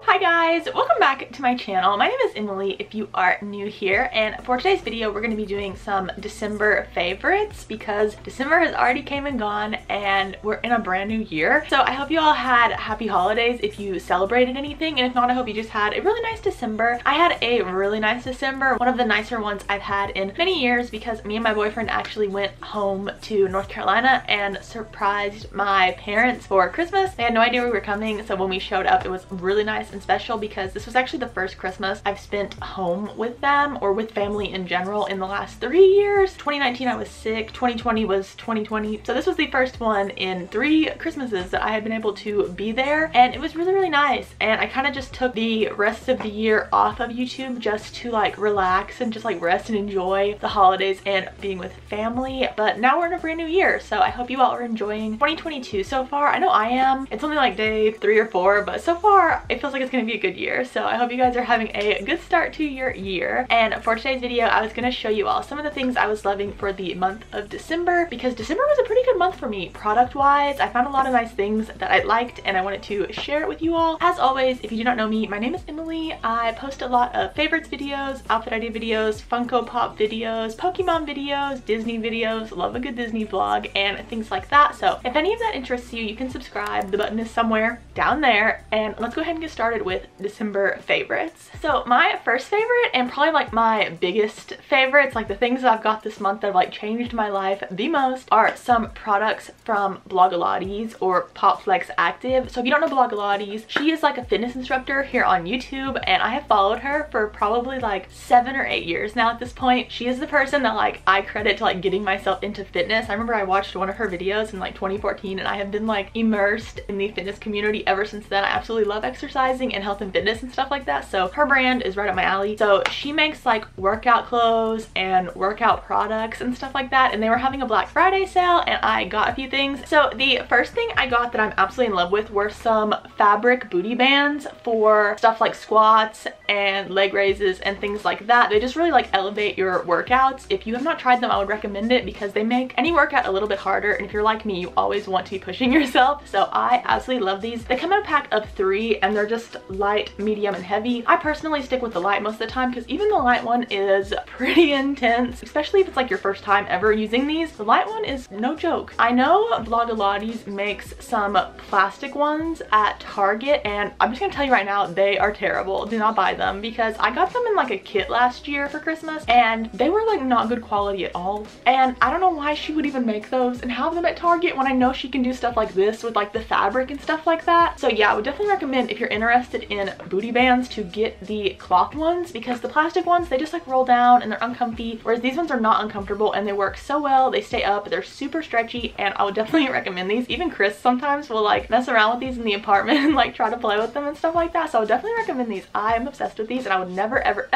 Hi guys, welcome back to my channel. My name is Emily if you are new here, and for today's video we're going to be doing some December favorites because December has already came and gone and we're in a brand new year. So I hope you all had happy holidays if you celebrated anything, and if not, I hope you just had a really nice December. I had a really nice December, one of the nicer ones I've had in many years, because me and my boyfriend actually went home to North Carolina and surprised my parents for Christmas. They had no idea we were coming, so when we showed up it was really nice and special because this was actually the first Christmas I've spent home with them or with family in general in the last 3 years. 2019 I was sick, 2020 was 2020, so this was the first one in 3 Christmases that I had been able to be there, and it was really nice. And I kind of just took the rest of the year off of YouTube just to like relax and just like rest and enjoy the holidays and being with family. But now we're in a brand new year, so I hope you all are enjoying 2022 so far. I know I am. It's only like day 3 or 4, but so far it feels like it's gonna be a good year, so I hope you guys are having a good start to your year. And for today's video I was gonna show you all some of the things I was loving for the month of December, because December was a pretty good month for me product wise. I found a lot of nice things that I liked and I wanted to share it with you all. As always, if you do not know me, my name is Emily. I post a lot of favorites videos, outfit idea videos, Funko Pop videos, Pokemon videos, Disney videos, love a good Disney vlog, and things like that. So if any of that interests you, you can subscribe. The button is somewhere down there, and let's go ahead and get started with December favorites. So my first favorite, and probably like my biggest favorites, like the things that I've got this month that have like changed my life the most, are some products from Blogilates or popflex active. So if you don't know Blogilates, she is like a fitness instructor here on YouTube, and I have followed her for probably like 7 or 8 years now at this point. She is the person that like I credit to like getting myself into fitness. I remember I watched one of her videos in like 2014, and I have been like immersed in the fitness community ever since then. I absolutely love exercising and health and fitness and stuff like that, so her brand is right up my alley. So she makes like workout clothes and workout products and stuff like that, and they were having a Black Friday sale and I got a few things. So the first thing I got that I'm absolutely in love with were some fabric booty bands for stuff like squats and leg raises and things like that. They just really like elevate your workouts. If you have not tried them, I would recommend it because they make any workout a little bit harder, and if you're like me, you always want to be pushing yourself. So I absolutely love these. They come in a pack of 3 and they're just light, medium, and heavy. I personally stick with the light most of the time because even the light one is pretty intense, especially if it's like your first time ever using these. The light one is no joke. I know Blogilates makes some plastic ones at Target, and I'm just gonna tell you right now, they are terrible. Do not buy them, because I got them in like a kit last year for Christmas and they were like not good quality at all. And I don't know why she would even make those and have them at Target when I know she can do stuff like this with like the fabric and stuff like that. So yeah, I would definitely recommend if you're interested in booty bands to get the cloth ones, because the plastic ones, they just like roll down and they're uncomfy, whereas these ones are not uncomfortable and they work so well. They stay up, they're super stretchy, and I would definitely recommend these. Even Chris sometimes will like mess around with these in the apartment and like try to play with them and stuff like that, so I would definitely recommend these. I am obsessed with these and I would never ever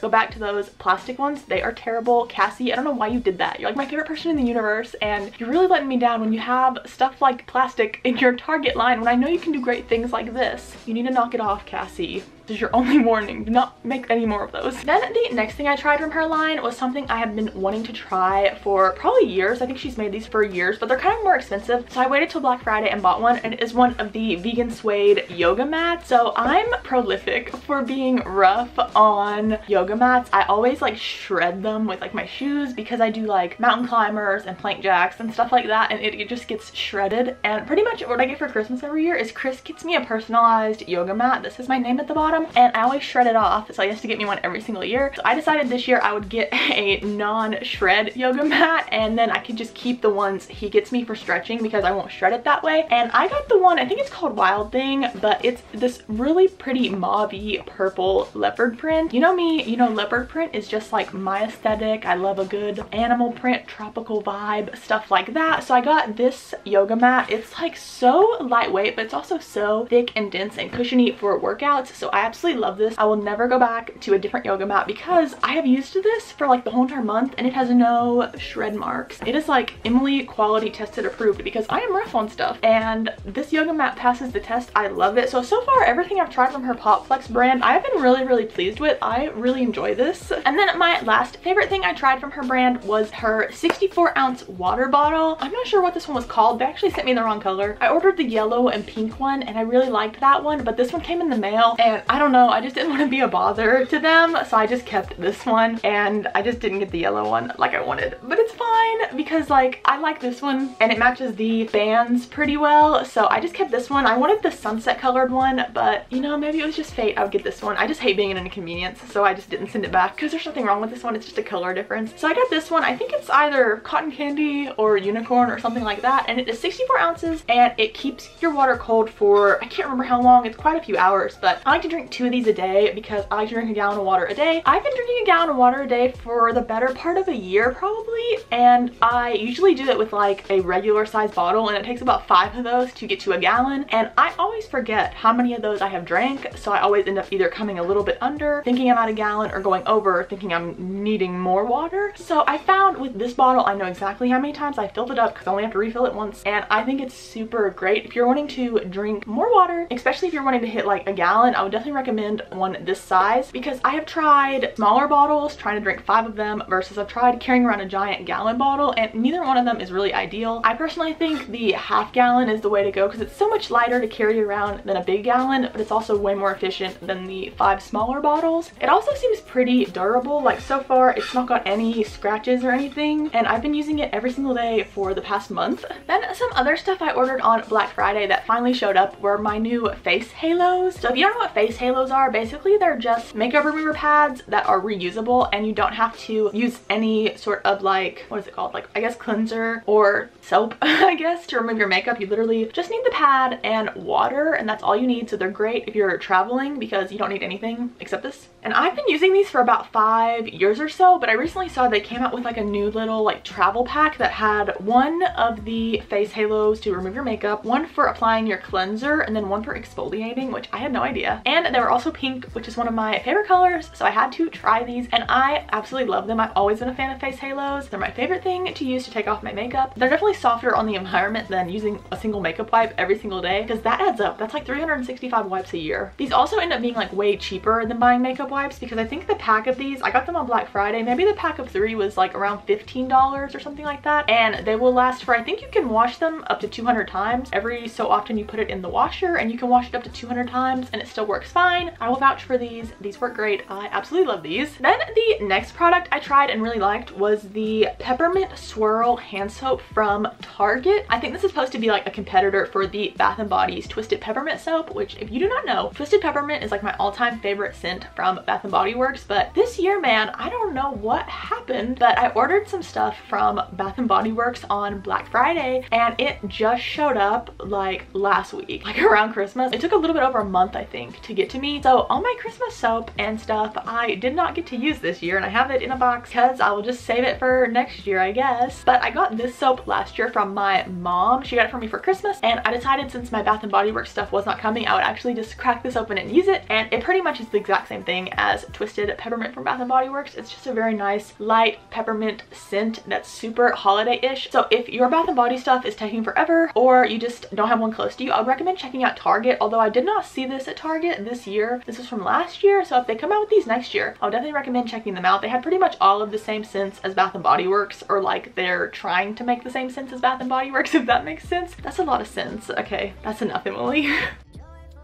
go back to those plastic ones. They are terrible. Cassie, I don't know why you did that. You're like my favorite person in the universe, and you're really letting me down when you have stuff like plastic in your Target line when I know you can do great things like this. You need to knock it off, Cassie. This is your only warning. Do not make any more of those. Then the next thing I tried from her line was something I have been wanting to try for probably years. I think she's made these for years, but they're kind of more expensive. So I waited till Black Friday and bought one, and it is one of the vegan suede yoga mats. So I'm prolific for being rough on yoga mats. I always like shred them with like my shoes because I do like mountain climbers and plank jacks and stuff like that, and it just gets shredded. And pretty much what I get for Christmas every year is Chris gets me a personalized yoga mat. This is my name at the bottom, and I always shred it off, so he has to get me one every single year. So I decided this year I would get a non-shred yoga mat, and then I could just keep the ones he gets me for stretching because I won't shred it that way. And I got the one, I think it's called Wild Thing, but it's this really pretty mauve-y purple leopard print. You know me, you know leopard print is just like my aesthetic. I love a good animal print, tropical vibe, stuff like that. So I got this yoga mat. It's like so lightweight, but it's also so thick and dense and cushiony for workouts, so I absolutely love this. I will never go back to a different yoga mat because I have used this for like the whole entire month and it has no shred marks. It is like Emily quality tested approved because I am rough on stuff, and this yoga mat passes the test. I love it. So far everything I've tried from her popflex brand I have been really pleased with. I really enjoy this. And then my last favorite thing I tried from her brand was her 64-ounce water bottle. I'm not sure what this one was called. They actually sent me the wrong color. I ordered the yellow and pink one and I really liked that one, but this one came in the mail and I don't know, I just didn't want to be a bother to them, so I just kept this one and I just didn't get the yellow one like I wanted. But it's fine because like I like this one and it matches the bands pretty well, so I just kept this one. I wanted the sunset colored one, but you know, maybe it was just fate I would get this one. I just hate being an inconvenience, so I just didn't send it back because there's nothing wrong with this one. It's just a color difference. So I got this one. I think it's either cotton candy or unicorn or something like that, and it is 64 ounces and it keeps your water cold for, I can't remember how long, it's quite a few hours, but I like to drink 2 of these a day because I like to drink a gallon of water a day. I've been drinking a gallon of water a day for the better part of a year probably, and I usually do it with like a regular size bottle and it takes about 5 of those to get to a gallon, and I always forget how many of those I have drank, so I always end up either coming a little bit under thinking I'm at a gallon or going over thinking I'm needing more water. So I found with this bottle I know exactly how many times I filled it up because I only have to refill it once, and I think it's super great if you're wanting to drink more water, especially if you're wanting to hit like a gallon. I would definitely recommend one this size because I have tried smaller bottles trying to drink 5 of them versus I've tried carrying around a giant gallon bottle, and neither one of them is really ideal. I personally think the half gallon is the way to go because it's so much lighter to carry around than a big gallon, but it's also way more efficient than the 5 smaller bottles. It also seems pretty durable. Like so far it's not got any scratches or anything, and I've been using it every single day for the past month. Then some other stuff I ordered on Black Friday that finally showed up were my new face halos. So if you don't know what face halos are, basically they're just makeup remover pads that are reusable and you don't have to use any sort of like, what is it called? Like I guess cleanser or soap I guess to remove your makeup. You literally just need the pad and water and that's all you need. So they're great if you're traveling because you don't need anything except this. And I've been using these for about 5 years or so, but I recently saw they came out with like a new little like travel pack that had one of the face halos to remove your makeup, one for applying your cleanser, and then one for exfoliating, which I had no idea. And they were also pink, which is one of my favorite colors, so I had to try these and I absolutely love them. I've always been a fan of face halos. They're my favorite thing to use to take off my makeup. They're definitely softer on the environment than using a single makeup wipe every single day because that adds up. That's like 365 wipes a year. These also end up being like way cheaper than buying makeup wipes because I think the pack of these, I got them on Black Friday, maybe the pack of 3 was like around $15 or something like that, and they will last for, I think you can wash them up to 200 times. Every so often you put it in the washer and you can wash it up to 200 times and it still works fine. I will vouch for these. These work great. I absolutely love these. Then the next product I tried and really liked was the Peppermint Swirl hand soap from Target. I think this is supposed to be like a competitor for the Bath & Body's Twisted Peppermint soap, which if you do not know, Twisted Peppermint is like my all-time favorite scent from Bath & Body Works, but this year, man, I don't know what happened, but I ordered some stuff from Bath & Body Works on Black Friday and it just showed up like last week, like around Christmas. It took a little bit over a month, I think, to get to me. So all my Christmas soap and stuff I did not get to use this year, and I have it in a box because I will just save it for next year, I guess. But I got this soap last year from my mom. She got it for me for Christmas, and I decided since my Bath & Body Works stuff was not coming, I would actually just crack this open and use it, and it pretty much is the exact same thing as Twisted Peppermint from Bath & Body Works. It's just a very nice light peppermint scent that's super holiday-ish. So if your Bath & Body stuff is taking forever or you just don't have one close to you, I would recommend checking out Target, although I did not see this at Target this year. This is from last year, so if they come out with these next year, I would definitely recommend checking them out. They had pretty much all of the same scents as Bath & Body Works, or like they're trying to make the same scents as Bath & Body Works, if that makes sense. That's a lot of scents. Okay, that's enough, Emily.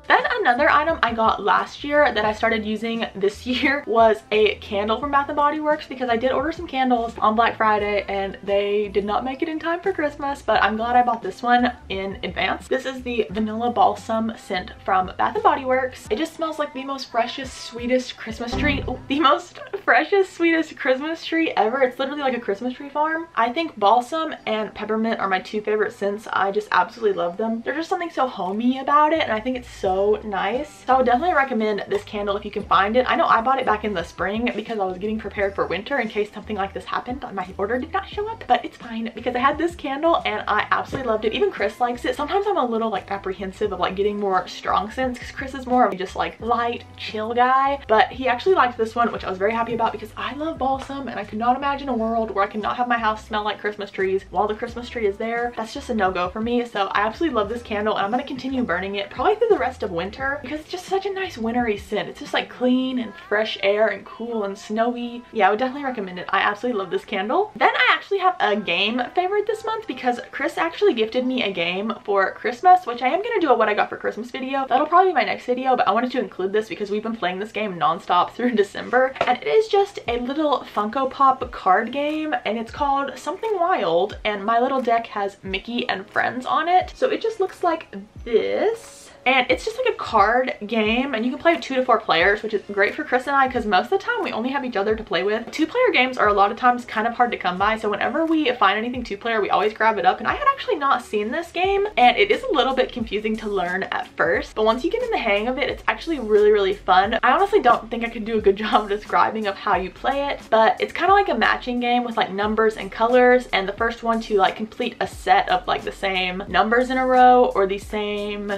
Then another item I got last year that I started using this year was a candle from Bath & Body Works because I did order some candles on Black Friday and they did not make it in time for Christmas, but I'm glad I bought this one in advance. This is the Vanilla Balsam scent from Bath & Body Works. It just smells like the most freshest, sweetest Christmas tree. Oh, the most freshest, sweetest Christmas tree ever. It's literally like a Christmas tree farm. I think balsam and peppermint are my two favorite scents. I just absolutely love them. There's just something so homey about it, and I think it's so nice. So I would definitely recommend this candle if you can find it. I know I bought it back in the spring because I was getting prepared for winter in case something like this happened. My order did not show up, but it's fine because I had this candle and I absolutely loved it. Even Chris likes it. Sometimes I'm a little like apprehensive of like getting more strong scents because Chris is more of just like light, chill guy, but he actually liked this one, which I was very happy about because I love balsam and I could not imagine a world where I could not have my house smell like Christmas trees while the Christmas tree is there. That's just a no-go for me. So I absolutely love this candle and I'm going to continue burning it probably through the rest of winter because it's just such a nice wintry scent. It's just like clean and fresh air and cool and snowy. Yeah, I would definitely recommend it. I absolutely love this candle. Then I actually have a game favorite this month because Chris actually gifted me a game for Christmas, which I am going to do a what I got for Christmas video. That'll probably be my next video, but I wanted to include this because we've been playing this game nonstop through December, and it is just a little Funko Pop card game, and it's called Something Wild, and my little deck has Mickey and friends on it. So it just looks like this. And it's just like a card game, and you can play with 2 to 4 players, which is great for Chris and I because most of the time we only have each other to play with. 2-player games are a lot of times kind of hard to come by, so whenever we find anything 2-player, we always grab it up. And I had actually not seen this game, and it is a little bit confusing to learn at first, but once you get in the hang of it, it's actually really, really fun. I honestly don't think I could do a good job of describing of how you play it, but it's kind of like a matching game with like numbers and colors, and the first one to like complete a set of like the same numbers in a row or the same...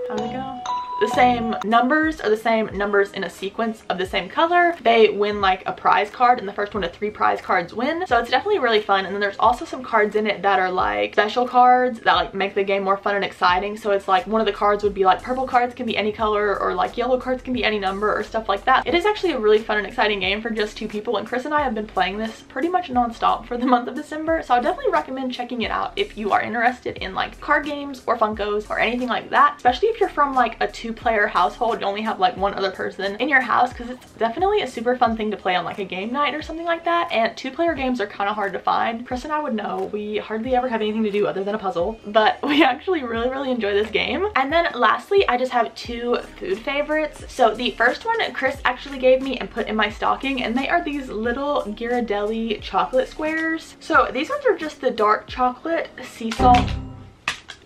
How'd it go? The same numbers or the same numbers in a sequence of the same color, they win like a prize card, and the first one to 3 prize cards win. So it's definitely really fun. And then there's also some cards in it that are like special cards that like make the game more fun and exciting. So it's like one of the cards would be like purple cards can be any color, or like yellow cards can be any number or stuff like that. It is actually a really fun and exciting game for just 2 people, and Chris and I have been playing this pretty much non-stop for the month of December. So I definitely recommend checking it out if you are interested in like card games or Funkos or anything like that, especially if you're from like a 2-player household, you only have like 1 other person in your house, because it's definitely a super fun thing to play on like a game night or something like that. And 2-player games are kind of hard to find. Chris and I would know, we hardly ever have anything to do other than a puzzle, but we actually really enjoy this game. And then lastly, I just have 2 food favorites. So the first one Chris actually gave me and put in my stocking, and they are these little Ghirardelli chocolate squares. So these ones are just the dark chocolate sea salt.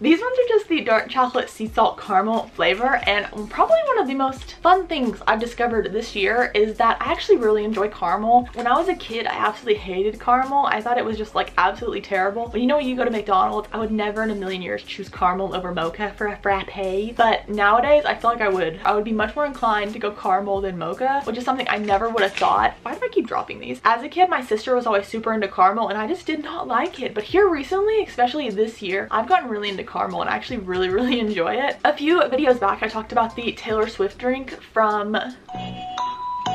These ones are just the dark chocolate sea salt caramel flavor, and probably one of the most fun things I've discovered this year is that I actually really enjoy caramel. When I was a kid, I absolutely hated caramel. I thought it was just like absolutely terrible. But you know, when you go to McDonald's, I would never in a million years choose caramel over mocha for a frappe. But nowadays, I feel like I would be much more inclined to go caramel than mocha, which is something I never would have thought. Why do I keep dropping these? As a kid, my sister was always super into caramel, and I just did not like it. But here recently, especially this year, I've gotten really into caramel and I actually really enjoy it. A few videos back I talked about the Taylor Swift drink from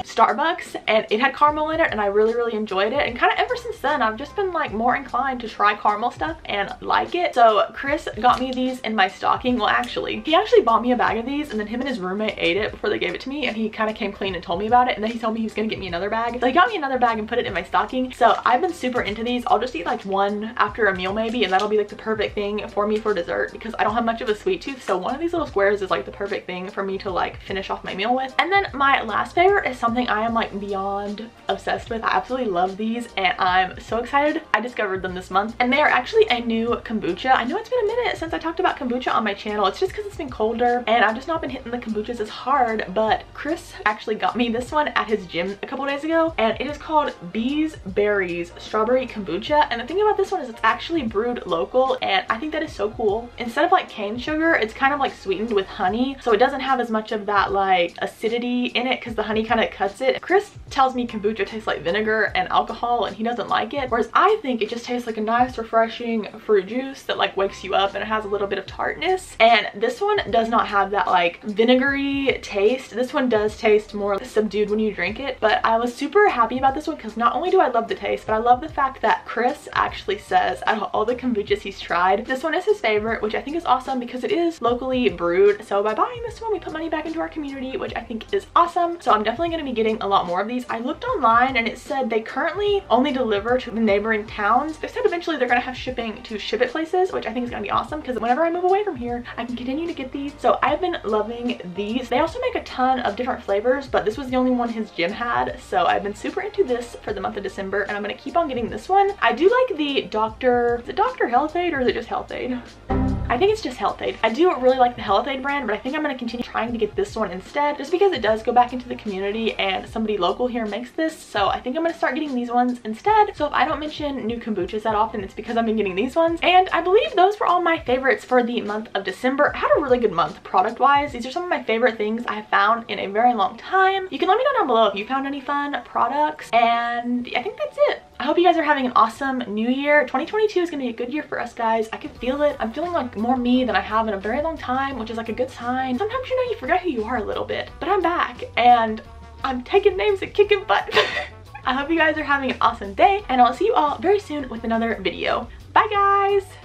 Starbucks, and it had caramel in it, and I really enjoyed it. And kind of ever since then, I've just been like more inclined to try caramel stuff and like it. So Chris got me these in my stocking. Well, actually, he actually bought me a bag of these, and then him and his roommate ate it before they gave it to me, and he kind of came clean and told me about it, and then he told me he was gonna get me another bag. So he got me another bag and put it in my stocking. So I've been super into these. I'll just eat like 1 after a meal maybe, and that'll be like the perfect thing for me for dessert because I don't have much of a sweet tooth. So one of these little squares is like the perfect thing for me to like finish off my meal with. And then my last favorite is something I am like beyond obsessed with. I absolutely love these, and I'm so excited I discovered them this month. And they are actually a new kombucha. I know it's been a minute since I talked about kombucha on my channel. It's just because it's been colder and I've just not been hitting the kombuchas as hard, but Chris actually got me this one at his gym a couple days ago, and it is called Bees Berries Strawberry Kombucha. And the thing about this one is it's actually brewed local, and I think that is so cool. Instead of like cane sugar, it's kind of like sweetened with honey, so it doesn't have as much of that like acidity in it because the honey kind of cuts it. Chris tells me kombucha tastes like vinegar and alcohol, and he doesn't like it, whereas I think it just tastes like a nice refreshing fruit juice that like wakes you up, and it has a little bit of tartness. And this one does not have that like vinegary taste. This one does taste more subdued when you drink it, but I was super happy about this one because not only do I love the taste, but I love the fact that Chris actually says out of all the kombuchas he's tried, this one is his favorite, which I think is awesome because it is locally brewed. So by buying this one, we put money back into our community, which I think is awesome. So I'm definitely going to be getting a lot more of these. I looked online and it said they currently only deliver to the neighboring towns. They said eventually they're gonna have shipping to ship it places, which I think is gonna be awesome because whenever I move away from here, I can continue to get these. So I've been loving these. They also make a ton of different flavors, but this was the only one his gym had. So I've been super into this for the month of December, and I'm gonna keep on getting this one. I do like the is it Dr. Health Aid or is it just Health Aid? I think it's just Health Aid. I do really like the Health Aid brand, but I think I'm going to continue trying to get this one instead, just because it does go back into the community and somebody local here makes this. So I think I'm going to start getting these ones instead. So if I don't mention new kombuchas that often, it's because I've been getting these ones. And I believe those were all my favorites for the month of December. I had a really good month product wise. These are some of my favorite things I have found in a very long time. You can let me know down below if you found any fun products, and I think that's it. I hope you guys are having an awesome new year. 2022 is going to be a good year for us, guys. I can feel it. I'm feeling like more me than I have in a very long time, which is like a good sign. Sometimes, you know, you forget who you are a little bit, but I'm back and I'm taking names and kicking butt. I hope you guys are having an awesome day, and I'll see you all very soon with another video. Bye, guys.